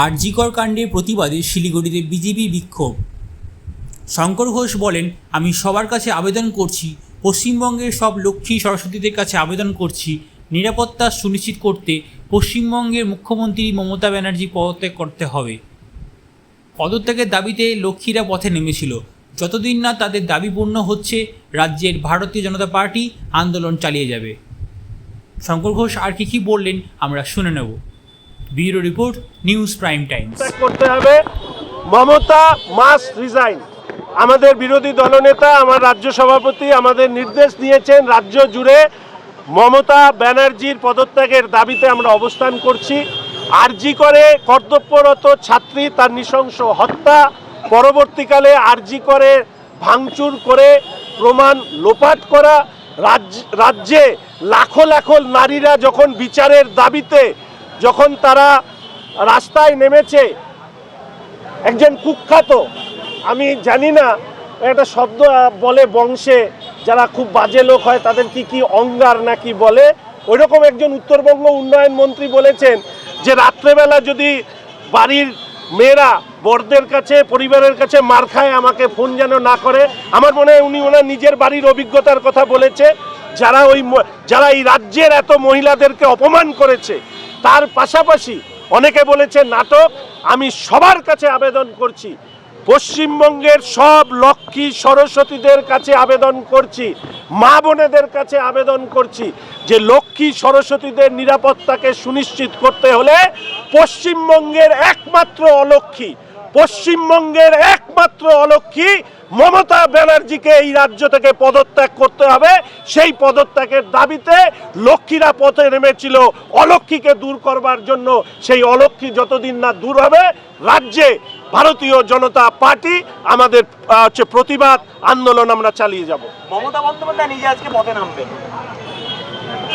আরজি কর কাণ্ডের প্রতিবাদে শিলিগুড়িতে বিজেপি বিক্ষোভ। শঙ্কর ঘোষ বলেন, আমি সবার কাছে আবেদন করছি, পশ্চিমবঙ্গের সব লক্ষ্মী সরস্বতীদের কাছে আবেদন করছি, নিরাপত্তা সুনিশ্চিত করতে পশ্চিমবঙ্গের মুখ্যমন্ত্রী মমতা ব্যানার্জি পদত্যাগ করতে হবে। পদত্যাগের দাবিতে লক্ষ্মীরা পথে নেমেছিল। যতদিন না তাদের দাবি পূর্ণ হচ্ছে, রাজ্যের ভারতীয় জনতা পার্টি আন্দোলন চালিয়ে যাবে। শঙ্কর ঘোষ আর কি বললেন আমরা শুনে নেব। Bureau report, news prime Times. করতে হবে, মমতা মাস্ট রিজাইন। আমাদের বিরোধী দলনেতা, আমার রাজ্য সভাপতি আমাদের নির্দেশ দিয়েছেন, রাজ্য জুড়ে মমতা ব্যানার্জির পদত্যাগের দাবিতে আমরা অবস্থান করছি। আরজি করে কর্তব্যরত ছাত্রী তার নৃশংস হত্যা, পরবর্তীকালে আরজি করে ভাঙচুর করে প্রমাণ লোপাট করা, রাজ্যে লাখো লাখো নারীরা যখন বিচারের দাবিতে যখন তারা রাস্তায় নেমেছে, একজন কুখ্যাত, আমি জানি না একটা শব্দ বলে বংশে যারা খুব বাজে লোক হয় তাদের কি অঙ্গার নাকি বলে, ওইরকম একজন উত্তরবঙ্গ উন্নয়ন মন্ত্রী বলেছেন যে রাত্রেবেলা যদি বাড়ির মেয়েরা বড়দের কাছে, পরিবারের কাছে মার খায়, আমাকে ফোন যেন না করে। আমার মনে হয় উনি ওনার নিজের বাড়ির অভিজ্ঞতার কথা বলেছে। যারা এই রাজ্যের এত মহিলাদেরকে অপমান করেছে, তার পাশাপাশি অনেকে বলেছে নাটক। আমি সবার কাছে আবেদন করছি, পশ্চিমবঙ্গের সব লক্ষ্মী সরস্বতীদের কাছে আবেদন করছি, মা বোনেদের কাছে আবেদন করছি যে লক্ষ্মী সরস্বতীদের নিরাপত্তাকে সুনিশ্চিত করতে হলে পশ্চিমবঙ্গের একমাত্র অলক্ষ্মী মমতা ব্যানার্জিকে এই রাজ্য থেকে পদত্যাগ করতে হবে। সেই পদত্যাগের দাবিতে লক্ষ্মীরা পথে নেমেছিল অলক্ষ্মীকে দূর করবার জন্য। সেই অলক্ষ্মী যতদিন না দূর হবে, রাজ্যে ভারতীয় জনতা পার্টি আমাদের প্রতিবাদ আন্দোলন আমরা চালিয়ে যাব। মমতা বন্দ্যোপাধ্যায় নিজে আজকে পথে নামবেন।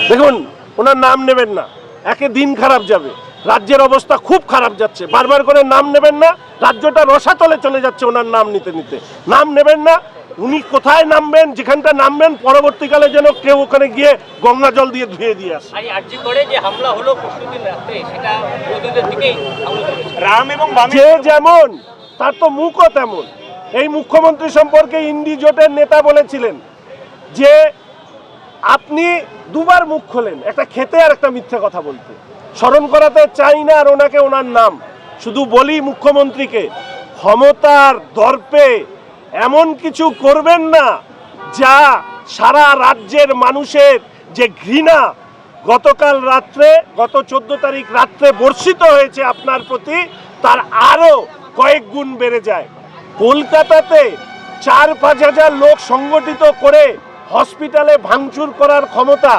দেখুন, ওনার নাম নেবেন না, একে দিন খারাপ যাবে। রাজ্যের অবস্থা খুব খারাপ যাচ্ছে, বারবার করে নাম নেবেন না, রাজ্যটা রসাতলে চলে যাচ্ছে ওনার নাম নিতে নিতে। নাম নেবেন না, উনি কোথায় নামবেন, যেখানটা নামবেন পরবর্তীকালে যেন কেউ ওখানে গিয়ে গঙ্গা জল দিয়ে ধুয়ে দিয়ে আসে। আরজি করে যে হামলা হলো পরশুদিন রাতে, সেটা বিরোধীদের দিকেই রাম এবং যে যেমন তার তো মুখও তেমন। এই মুখ্যমন্ত্রী সম্পর্কে ইন্ডি জোটের নেতা বলেছিলেন যে আপনি দুবার মুখ খোলেন, একটা খেতে আর একটা মিথ্যে কথা বলতে। স্মরণ করাতে চাই না আর ওনাকে ওনার নাম, শুধু বলি মুখ্যমন্ত্রীকে, ক্ষমতার দর্পে এমন কিছু করবেন না যা সারা রাজ্যের মানুষের যে ঘৃণা গতকাল রাত্রে, গত 14 তারিখ রাত্রে বর্ষিত হয়েছে আপনার প্রতি, তার আরও কয়েক গুণ বেড়ে যায়। কলকাতাতে 4-5 হাজার লোক সংগঠিত করে হসপিটালে ভাঙচুর করার ক্ষমতা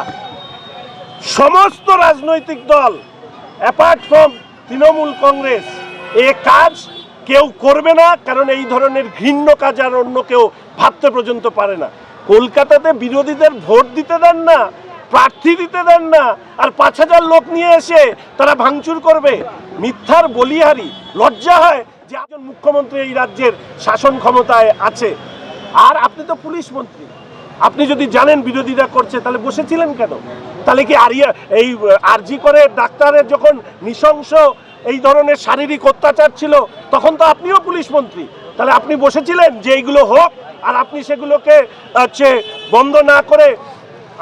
সমস্ত রাজনৈতিক দল অ্যাপার্ট ফ্রম তৃণমূল কংগ্রেস এ কাজ কেউ করবে না, কারণ এই ধরনের ঘৃণ্য কাজ আর অন্য কেউ ভাবতে পর্যন্ত পারে না। কলকাতাতে বিরোধীদের ভোট দিতে দেন না, প্রার্থী দিতে দেন না, আর 5 হাজার লোক নিয়ে এসে তারা ভাঙচুর করবে। মিথ্যার বলিহারি, লজ্জা হয় যে একজন মুখ্যমন্ত্রী এই রাজ্যের শাসন ক্ষমতায় আছে। আর আপনি তো পুলিশ মন্ত্রী, আপনি যদি জানেন বিরোধীরা করছে তাহলে বসেছিলেন কেন? তাহলে কি এই আরজি করে ডাক্তারের যখন নৃশংস এই ধরনের শারীরিক অত্যাচার ছিল তখন তো আপনিও পুলিশ মন্ত্রী, তাহলে আপনি বসেছিলেন যে এইগুলো হোক, আর আপনি সেগুলোকে বন্ধ না করে,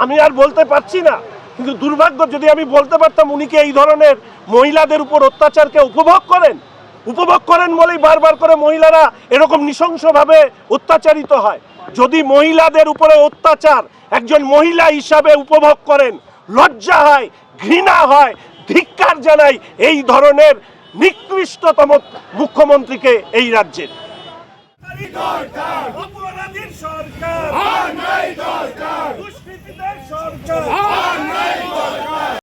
আমি আর বলতে পারছি না, কিন্তু দুর্ভাগ্য যদি আমি বলতে পারতাম উনি কি এই ধরনের মহিলাদের উপর অত্যাচারকে উপভোগ করেন বলেই বারবার করে মহিলারা এরকম নৃশংসভাবে অত্যাচারিত হয়। যদি মহিলাদের উপরে অত্যাচার একজন মহিলা হিসাবে উপভোগ করেন, লজ্জা হয়, ঘৃণা হয়, ধিক্কার জানাই এই ধরনের নিকৃষ্টতম মুখ্যমন্ত্রীকে এই রাজ্যের। সরকার